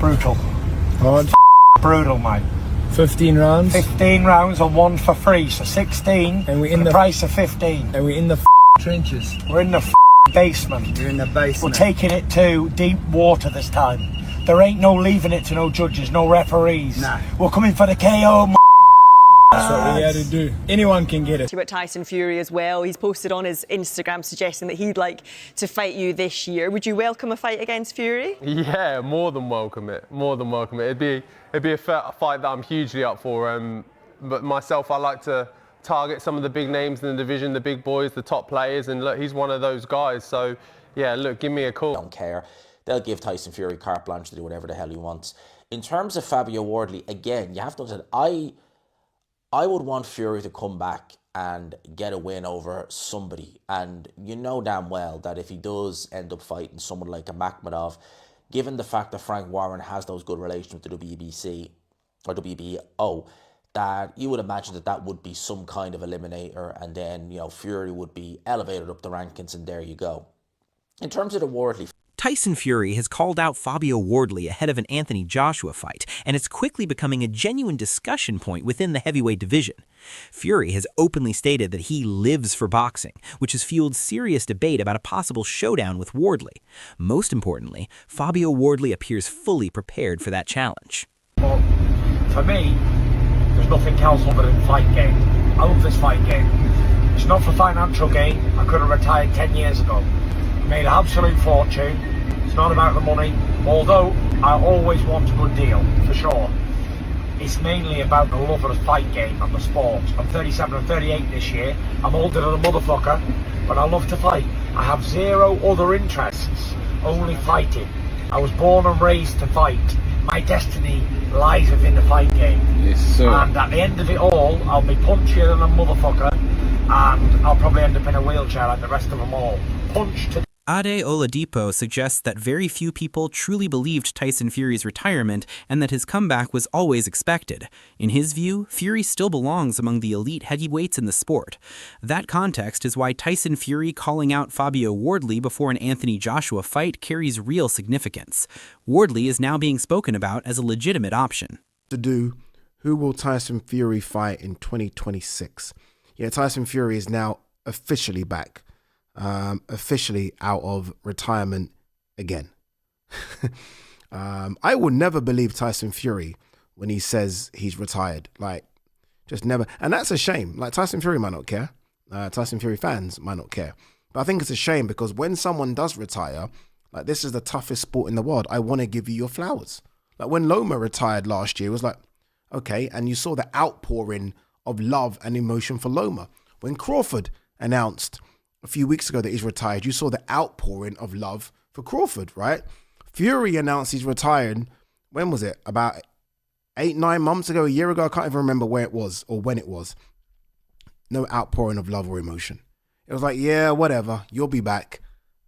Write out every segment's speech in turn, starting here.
Brutal. Hard. Brutal, mate. 15 rounds. 15 rounds and one for free, so 16. And we're in the price of 15. And we're in the trenches. We're in the basement. We're in the basement. We're taking it to deep water this time. There ain't no leaving it to no judges, no referees. Nah. We're coming for the KO. That's what we had to do. Anyone can get it. About Tyson Fury as well. He's posted on his Instagram suggesting that he'd like to fight you this year. Would you welcome a fight against Fury? Yeah, more than welcome it. More than welcome it. It'd be a fight that I'm hugely up for. But myself, I like to target some of the big names in the division, the big boys, the top players, and look, he's one of those guys. So yeah, look, give me a call. Don't care. They'll give Tyson Fury carte blanche to do whatever the hell he wants. In terms of Fabio Wardley, again, you have to understand, I would want Fury to come back and get a win over somebody. And you know damn well that if he does end up fighting someone like a Makhmudov, given the fact that Frank Warren has those good relations with the WBC or WBO, that you would imagine that would be some kind of eliminator, and then, you know, Fury would be elevated up the rankings, and there you go. In terms of the Wardley, Tyson Fury has called out Fabio Wardley ahead of an Anthony Joshua fight, and it's quickly becoming a genuine discussion point within the heavyweight division. Fury has openly stated that he lives for boxing, which has fueled serious debate about a possible showdown with Wardley. Most importantly, Fabio Wardley appears fully prepared for that challenge. Well, for me, there's nothing else other than fight game. I love this fight game. It's not for financial gain. I could have retired 10 years ago. Made an absolute fortune. It's not about the money, although I always want a good deal, for sure. It's mainly about the love of the fight game and the sport. I'm 37 and 38 this year. I'm older than a motherfucker, but I love to fight. I have zero other interests, only fighting. I was born and raised to fight. My destiny lies within the fight game. Yes, sir. And at the end of it all, I'll be punchier than a motherfucker, and I'll probably end up in a wheelchair like the rest of them all. Punch to Ade Oladipo suggests that very few people truly believed Tyson Fury's retirement and that his comeback was always expected. In his view, Fury still belongs among the elite heavyweights in the sport. That context is why Tyson Fury calling out Fabio Wardley before an Anthony Joshua fight carries real significance. Wardley is now being spoken about as a legitimate option. Who will Tyson Fury fight in 2026? Yeah, Tyson Fury is now officially back. Officially out of retirement again. I will never believe Tyson Fury when he says he's retired. Like, just never. And that's a shame. Like, Tyson Fury might not care. Tyson Fury fans might not care. But I think it's a shame because when someone does retire, like, this is the toughest sport in the world. I want to give you your flowers. Like, when Loma retired last year, it was like, okay, and you saw the outpouring of love and emotion for Loma. When Crawford announced a few weeks ago that he's retired, you saw the outpouring of love for Crawford, right? Fury announced he's retired, when was it? About 8-9 months ago, a year ago? I can't even remember where it was or when it was. No outpouring of love or emotion. It was like, yeah, whatever, you'll be back.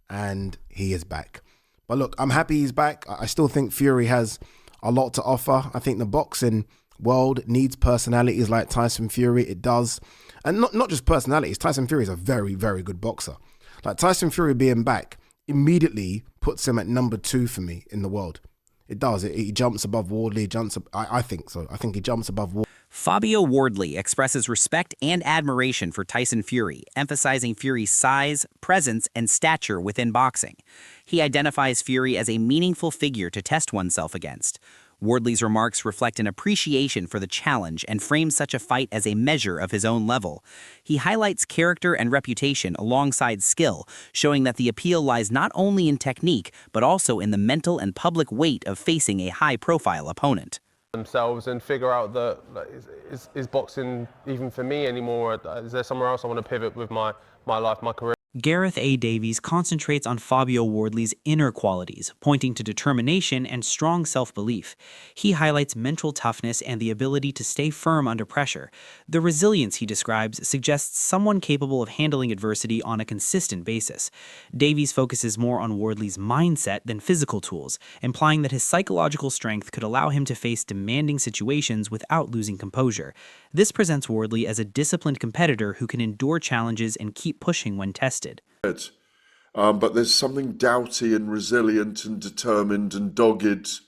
And he is back. But look, I'm happy he's back. I still think Fury has a lot to offer. I think the boxing world needs personalities like Tyson Fury. It does. And not just personalities. Tyson Fury is a very, very good boxer. Like, Tyson Fury being back immediately puts him at number 2 for me in the world. It does. He jumps above Wardley. I think so. I think he jumps above Wardley. Fabio Wardley expresses respect and admiration for Tyson Fury, emphasizing Fury's size, presence, and stature within boxing. He identifies Fury as a meaningful figure to test oneself against. Wardley's remarks reflect an appreciation for the challenge and frame such a fight as a measure of his own level. He highlights character and reputation alongside skill, showing that the appeal lies not only in technique, but also in the mental and public weight of facing a high-profile opponent. Themselves and figure out that, is boxing even for me anymore? Is there somewhere else I want to pivot with my life, my career? Gareth A. Davies concentrates on Fabio Wardley's inner qualities, pointing to determination and strong self-belief. He highlights mental toughness and the ability to stay firm under pressure. The resilience he describes suggests someone capable of handling adversity on a consistent basis. Davies focuses more on Wardley's mindset than physical tools, implying that his psychological strength could allow him to face demanding situations without losing composure. This presents Wardley as a disciplined competitor who can endure challenges and keep pushing when tested. But there's something doughty and resilient and determined and dogged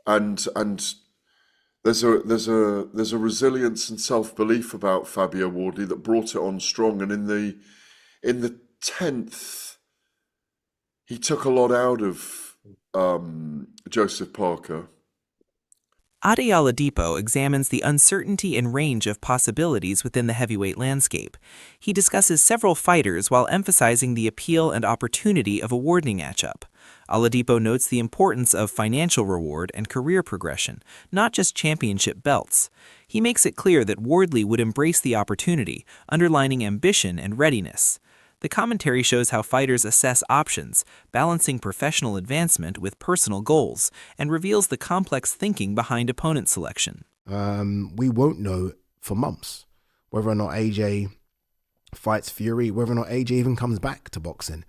and there's a resilience and self-belief about Fabio Wardley that brought it on strong. And in the 10th, he took a lot out of Joseph Parker. Ade Oladipo examines the uncertainty and range of possibilities within the heavyweight landscape. He discusses several fighters while emphasizing the appeal and opportunity of a Wardley matchup. Oladipo notes the importance of financial reward and career progression, not just championship belts. He makes it clear that Wardley would embrace the opportunity, underlining ambition and readiness. The commentary shows how fighters assess options, balancing professional advancement with personal goals, and reveals the complex thinking behind opponent selection. We won't know for months whether or not AJ fights Fury, whether or not AJ even comes back to boxing.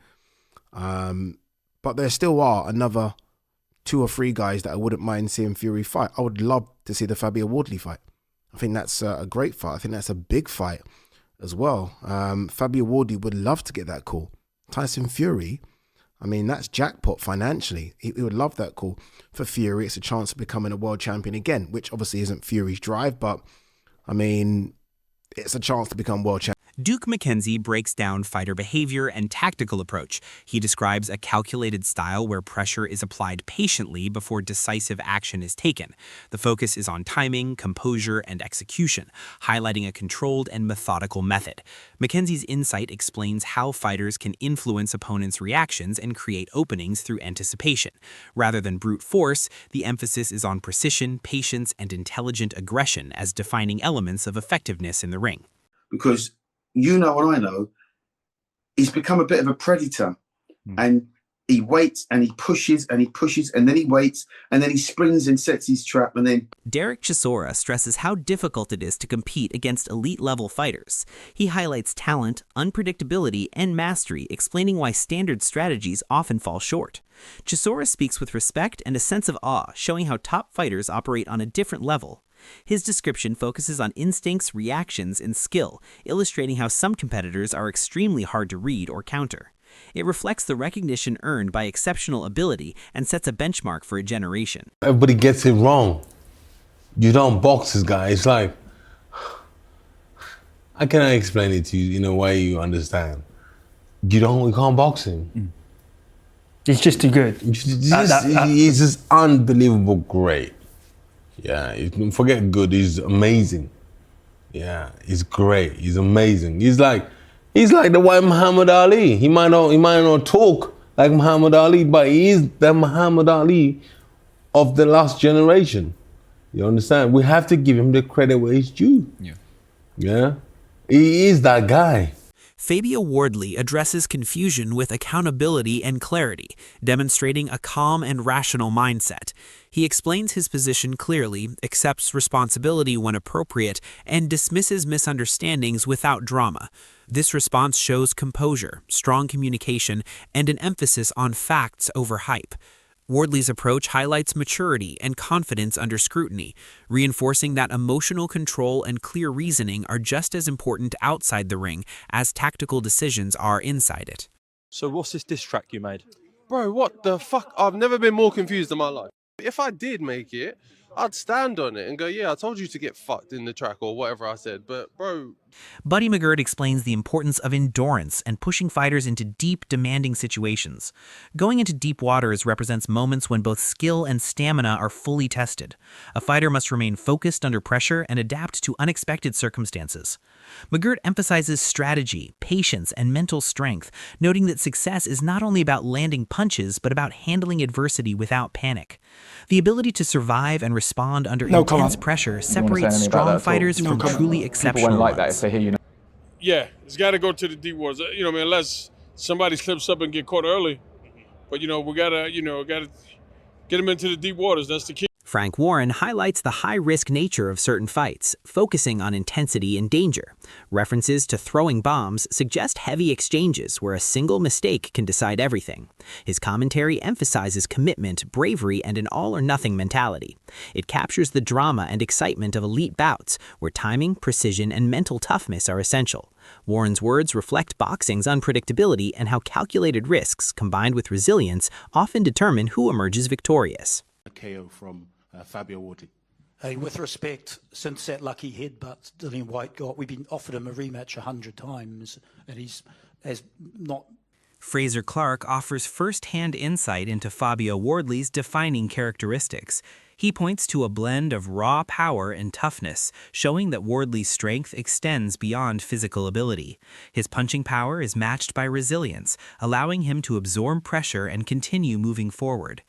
But there still are another 2 or 3 guys that I wouldn't mind seeing Fury fight. I would love to see the Fabio Wardley fight. I think that's a great fight. I think that's a big fight as well. Fabio Wardley would love to get that call. Tyson Fury, I mean, that's jackpot financially. He would love that call. For Fury, it's a chance of becoming a world champion again, which obviously isn't Fury's drive, but I mean, it's a chance to become world champion. Duke McKenzie breaks down fighter behavior and tactical approach. He describes a calculated style where pressure is applied patiently before decisive action is taken. The focus is on timing, composure, and execution, highlighting a controlled and methodical method. McKenzie's insight explains how fighters can influence opponents' reactions and create openings through anticipation. Rather than brute force, the emphasis is on precision, patience, and intelligent aggression as defining elements of effectiveness in the ring. Because you know what I know, he's become a bit of a predator. And he waits and he pushes and he pushes and then he waits and then he springs and sets his trap and then... Derek Chisora stresses how difficult it is to compete against elite-level fighters. He highlights talent, unpredictability, and mastery, explaining why standard strategies often fall short. Chisora speaks with respect and a sense of awe, showing how top fighters operate on a different level. His description focuses on instincts, reactions, and skill, illustrating how some competitors are extremely hard to read or counter. It reflects the recognition earned by exceptional ability and sets a benchmark for a generation. Everybody gets it wrong. You don't box this guy. It's like, I cannot explain it to you in a way you understand. You can't box him. He's just too good. He's just unbelievable great. Yeah, forget good, he's amazing. Yeah, he's great, he's amazing. He's like the white Muhammad Ali. He might not talk like Muhammad Ali, but he is the Muhammad Ali of the last generation. You understand? We have to give him the credit where it's due. Yeah, he is that guy. Fabio Wardley addresses confusion with accountability and clarity, demonstrating a calm and rational mindset. He explains his position clearly, accepts responsibility when appropriate, and dismisses misunderstandings without drama. This response shows composure, strong communication, and an emphasis on facts over hype. Wardley's approach highlights maturity and confidence under scrutiny, reinforcing that emotional control and clear reasoning are just as important outside the ring as tactical decisions are inside it. So what's this diss track you made? Bro, what the fuck? I've never been more confused in my life. If I did make it, I'd stand on it and go, yeah, I told you to get fucked in the track or whatever I said. But, bro... Buddy McGirt explains the importance of endurance and pushing fighters into deep, demanding situations. Going into deep waters represents moments when both skill and stamina are fully tested. A fighter must remain focused under pressure and adapt to unexpected circumstances. McGirt emphasizes strategy, patience, and mental strength, noting that success is not only about landing punches, but about handling adversity without panic. The ability to survive and respond under intense pressure separates strong fighters from truly exceptional ones. Yeah, it's got to go to the deep waters. Unless somebody slips up and get caught early. But we gotta get them into the deep waters. That's the key. Frank Warren highlights the high-risk nature of certain fights, focusing on intensity and danger. References to throwing bombs suggest heavy exchanges where a single mistake can decide everything. His commentary emphasizes commitment, bravery, and an all-or-nothing mentality. It captures the drama and excitement of elite bouts, where timing, precision, and mental toughness are essential. Warren's words reflect boxing's unpredictability and how calculated risks, combined with resilience, often determine who emerges victorious. A KO from Fabio Wardley. Hey, with respect, since that lucky headbutt Dillian White got, we've been offered him a rematch 100 times, and has not. Fraser Clark offers first-hand insight into Fabio Wardley's defining characteristics. He points to a blend of raw power and toughness, showing that Wardley's strength extends beyond physical ability. His punching power is matched by resilience, allowing him to absorb pressure and continue moving forward.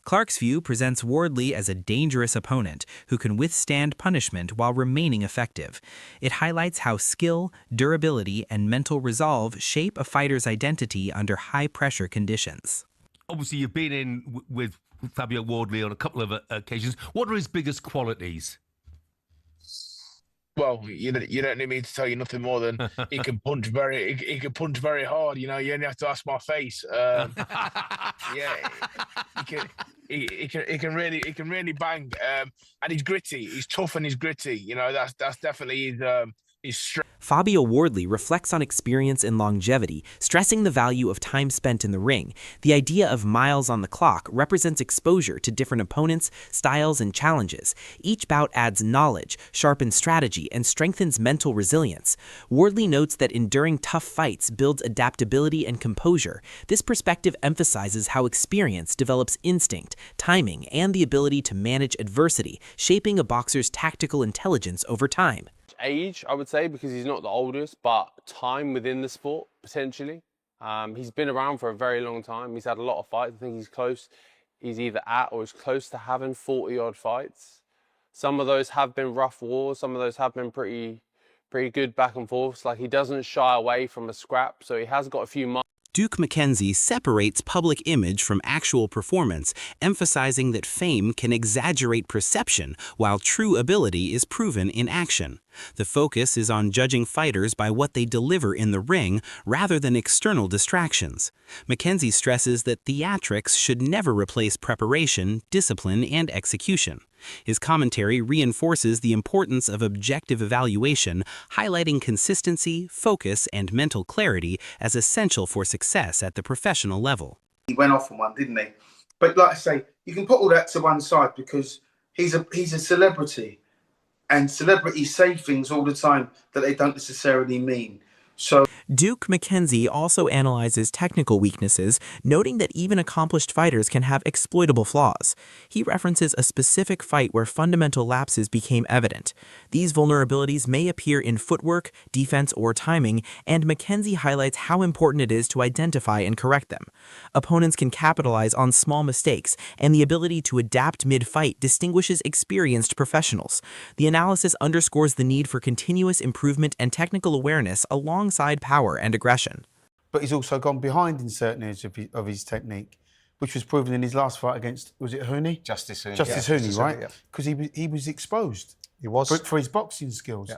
Clark's view presents Wardley as a dangerous opponent who can withstand punishment while remaining effective. It highlights how skill, durability, and mental resolve shape a fighter's identity under high-pressure conditions. Obviously, you've been in with Fabio Wardley on a couple of occasions. What are his biggest qualities? Well, you don't need me to tell you nothing more than he can punch very hard. You only have to ask my face. Yeah, he can really bang, and he's gritty. He's tough and he's gritty. That's definitely his strength. Fabio Wardley reflects on experience and longevity, stressing the value of time spent in the ring. The idea of miles on the clock represents exposure to different opponents, styles, and challenges. Each bout adds knowledge, sharpens strategy, and strengthens mental resilience. Wardley notes that enduring tough fights builds adaptability and composure. This perspective emphasizes how experience develops instinct, timing, and the ability to manage adversity, shaping a boxer's tactical intelligence over time. Age, I would say, because he's not the oldest, but time within the sport, potentially. He's been around for a very long time. He's had a lot of fights. I think he's either at or is close to having 40-odd fights. Some of those have been rough wars. Some of those have been pretty good back and forth. Like, he doesn't shy away from a scrap, so he has got a few months. Duke McKenzie separates public image from actual performance, emphasizing that fame can exaggerate perception while true ability is proven in action. The focus is on judging fighters by what they deliver in the ring rather than external distractions. McKenzie stresses that theatrics should never replace preparation, discipline, and execution. His commentary reinforces the importance of objective evaluation, highlighting consistency, focus, and mental clarity as essential for success at the professional level. He went off on one, didn't he? But like I say, you can put all that to one side because he's a celebrity, and celebrities say things all the time that they don't necessarily mean. So Duke McKenzie also analyzes technical weaknesses, noting that even accomplished fighters can have exploitable flaws. He references a specific fight where fundamental lapses became evident. These vulnerabilities may appear in footwork, defense, or timing, and McKenzie highlights how important it is to identify and correct them. Opponents can capitalize on small mistakes, and the ability to adapt mid-fight distinguishes experienced professionals. The analysis underscores the need for continuous improvement and technical awareness alongside power and aggression. But he's also gone behind in certain areas of his technique, which was proven in his last fight against, was it Hooney? Justice Hooney. Justice Hooney, right? Because he was exposed. He was. For his boxing skills. Yeah.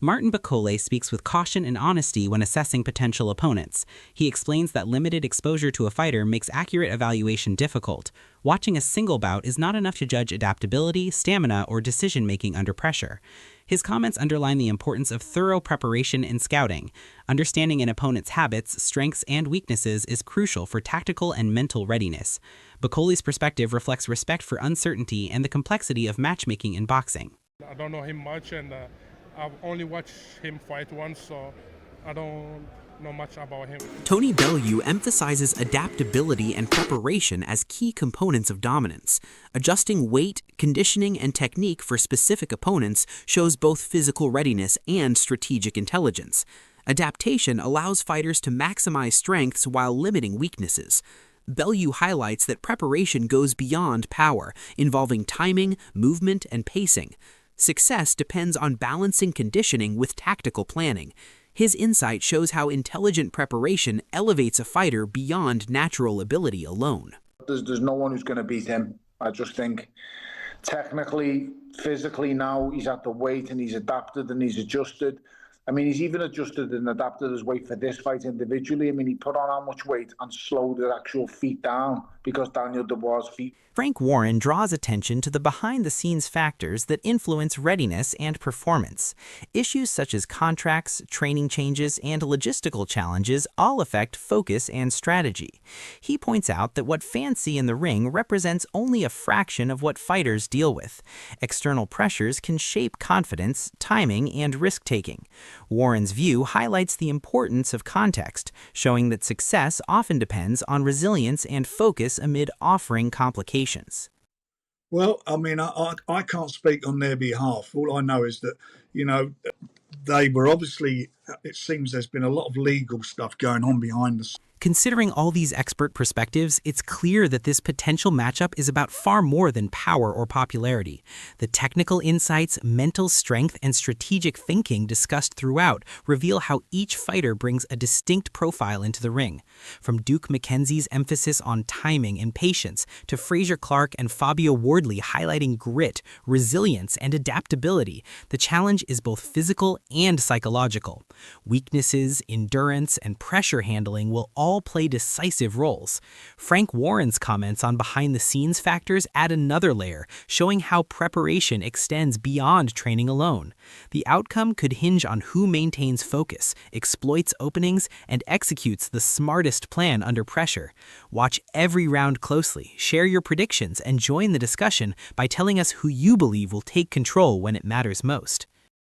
Martin Bacole speaks with caution and honesty when assessing potential opponents. He explains that limited exposure to a fighter makes accurate evaluation difficult. Watching a single bout is not enough to judge adaptability, stamina, or decision-making under pressure. His comments underline the importance of thorough preparation and scouting. Understanding an opponent's habits, strengths, and weaknesses is crucial for tactical and mental readiness. Bacole's perspective reflects respect for uncertainty and the complexity of matchmaking in boxing. I don't know him much, and I've only watched him fight once, so I don't know much about him. Tony Bellew emphasizes adaptability and preparation as key components of dominance. Adjusting weight, conditioning, and technique for specific opponents shows both physical readiness and strategic intelligence. Adaptation allows fighters to maximize strengths while limiting weaknesses. Bellew highlights that preparation goes beyond power, involving timing, movement, and pacing. Success depends on balancing conditioning with tactical planning. His insight shows how intelligent preparation elevates a fighter beyond natural ability alone. There's no one who's going to beat him. I just think technically, physically now, he's at the weight and he's adapted and he's adjusted I mean, he's even adjusted and adapted his weight for this fight individually. I mean, he put on how much weight and slowed his actual feet down because Daniel Dubois' feet. Frank Warren draws attention to the behind-the-scenes factors that influence readiness and performance. Issues such as contracts, training changes, and logistical challenges all affect focus and strategy. He points out that what fans see in the ring represents only a fraction of what fighters deal with. External pressures can shape confidence, timing, and risk-taking. Warren's view highlights the importance of context, showing that success often depends on resilience and focus amid offering complications. Well, I mean, I can't speak on their behalf. All I know is that, you know, they were obviously, it seems there's been a lot of legal stuff going on behind the scenes. Considering all these expert perspectives, it's clear that this potential matchup is about far more than power or popularity. The technical insights, mental strength, and strategic thinking discussed throughout reveal how each fighter brings a distinct profile into the ring. From Duke McKenzie's emphasis on timing and patience to Fraser Clark and Fabio Wardley highlighting grit, resilience, and adaptability, the challenge is both physical and psychological. Weaknesses, endurance, and pressure handling will all play decisive roles. Frank Warren's comments on behind-the-scenes factors add another layer, showing how preparation extends beyond training alone. The outcome could hinge on who maintains focus, exploits openings, and executes the smartest plan under pressure. Watch every round closely, share your predictions, and join the discussion by telling us who you believe will take control when it matters most.